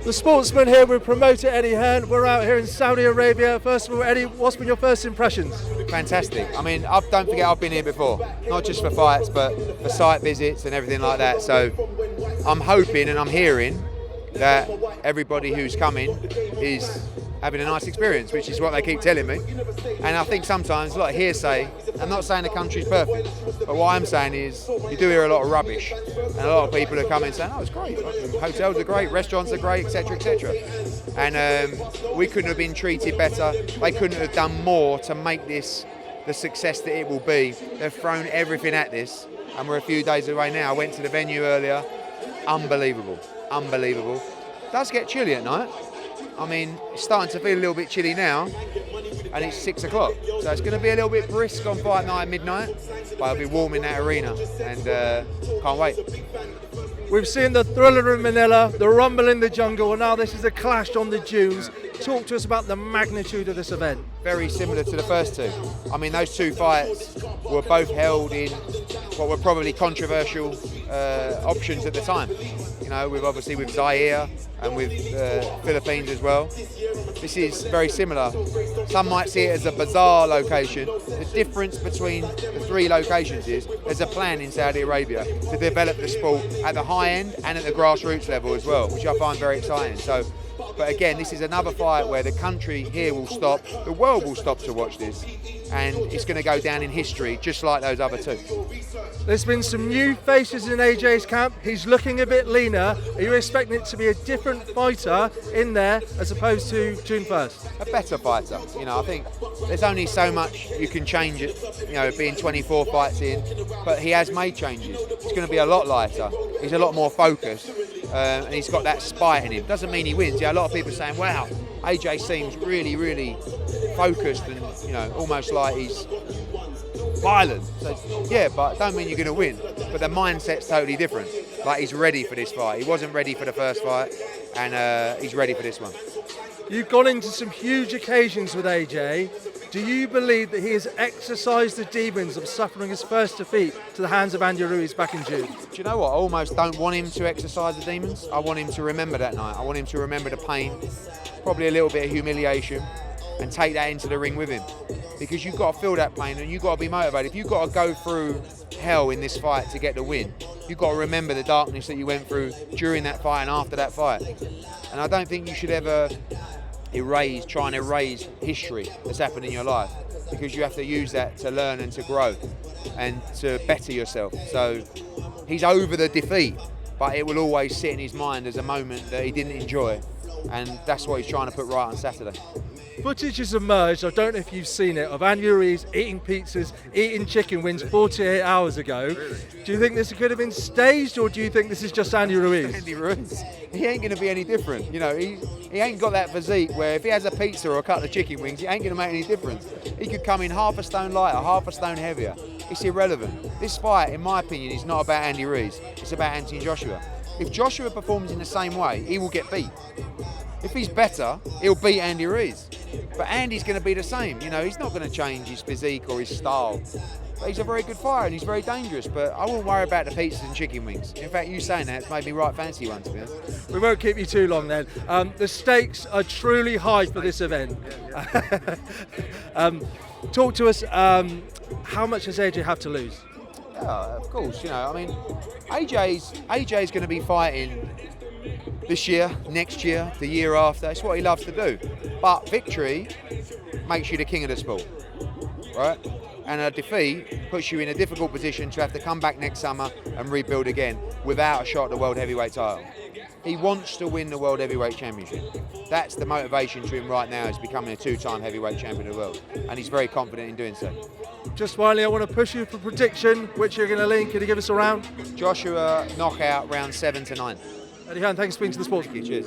The Sportsman here with promoter Eddie Hearn. We're out here in Saudi Arabia. First of all, Eddie, what's been your first impressions? Fantastic. I mean, don't forget I've been here before, not just for fights, but for site visits and everything like that. So I'm hoping and I'm hearing that everybody who's coming is having a nice experience, which is what they keep telling me. And I think sometimes, a lot of hearsay, I'm not saying the country's perfect, but what I'm saying is you do hear a lot of rubbish. And a lot of people are coming saying, oh, it's great, hotels are great, restaurants are great, etc., etc. And we couldn't have been treated better. They couldn't have done more to make this the success that it will be. They've thrown everything at this, and we're a few days away now. I went to the venue earlier. Unbelievable, unbelievable. It does get chilly at night. I mean, it's starting to feel a little bit chilly now, and it's 6 o'clock. So it's going to be a little bit brisk on fight night, midnight, but it'll be warm in that arena, and can't wait. We've seen the thriller in Manila, the rumble in the jungle, and now this is a clash on the dunes. Talk to us about the magnitude of this event. Very similar to the first two. I mean, those two fights were both held in what were probably controversial options at the time. You know, with Zaire and with Philippines as well. This is very similar. Some might see it as a bizarre location. The difference between the three locations is there's a plan in Saudi Arabia to develop the sport at the high end and at the grassroots level as well, which I find very exciting. So, but again, this is another fight where the country here will stop, the world will stop to watch this, and it's going to go down in history just like those other two. There's been some new faces in AJ's camp. He's looking a bit leaner. Are you expecting it to be a different fighter in there as opposed to June 1st? A better fighter. You know, I think there's only so much you can change it, you know, being 24 fights in, but he has made changes. It's going to be a lot lighter. He's a lot more focused, and he's got that spite in him. Doesn't mean he wins. Yeah, a lot of people are saying, wow, AJ seems really, really focused and, you know, almost like he's violent. So, yeah, but don't mean you're going to win. But the mindset's totally different. Like, he's ready for this fight. He wasn't ready for the first fight, and he's ready for this one. You've gone into some huge occasions with AJ. Do you believe that he has exercised the demons of suffering his first defeat to the hands of Andy Ruiz back in June? Do you know what? I almost don't want him to exercise the demons. I want him to remember that night. I want him to remember the pain, probably a little bit of humiliation, and take that into the ring with him. Because you've got to feel that pain and you've got to be motivated. If you've got to go through hell in this fight to get the win, you've got to remember the darkness that you went through during that fight and after that fight. And I don't think you should ever try and erase history that's happened in your life, because you have to use that to learn and to grow and to better yourself. So he's over the defeat, but it will always sit in his mind as a moment that he didn't enjoy, and that's what he's trying to put right on Saturday. Footage has emerged, I don't know if you've seen it, of Andy Ruiz eating pizzas, eating chicken wings 48 hours ago. Really? Do you think this could have been staged, or do you think this is just Andy Ruiz? Andy Ruiz, he ain't going to be any different. You know, he ain't got that physique where if he has a pizza or a couple of chicken wings, it ain't going to make any difference. He could come in half a stone lighter, half a stone heavier. It's irrelevant. This fight, in my opinion, is not about Andy Ruiz. It's about Anthony Joshua. If Joshua performs in the same way, he will get beat. If he's better, he'll beat Andy Ruiz. But Andy's going to be the same. You know, he's not going to change his physique or his style. But he's a very good fighter and he's very dangerous. But I wouldn't worry about the pizzas and chicken wings. In fact, you saying that's made me right fancy one, to be honest. We won't keep you too long then. The stakes are truly high for this event. Talk to us, how much does AJ have to lose? Yeah, of course. You know, I mean, AJ's going to be fighting this year, next year, the year after. It's what he loves to do. But victory makes you the king of the sport, right? And a defeat puts you in a difficult position to have to come back next summer and rebuild again without a shot at the World Heavyweight title. He wants to win the World Heavyweight Championship. That's the motivation to him right now, is becoming a two-time heavyweight champion of the world. And he's very confident in doing so. Just finally, I want to push you for prediction, which you're going to lean. Can you give us a round? Joshua knockout round 7 to 9. Eddie Hearn, thanks for being to the Sports. Cheers.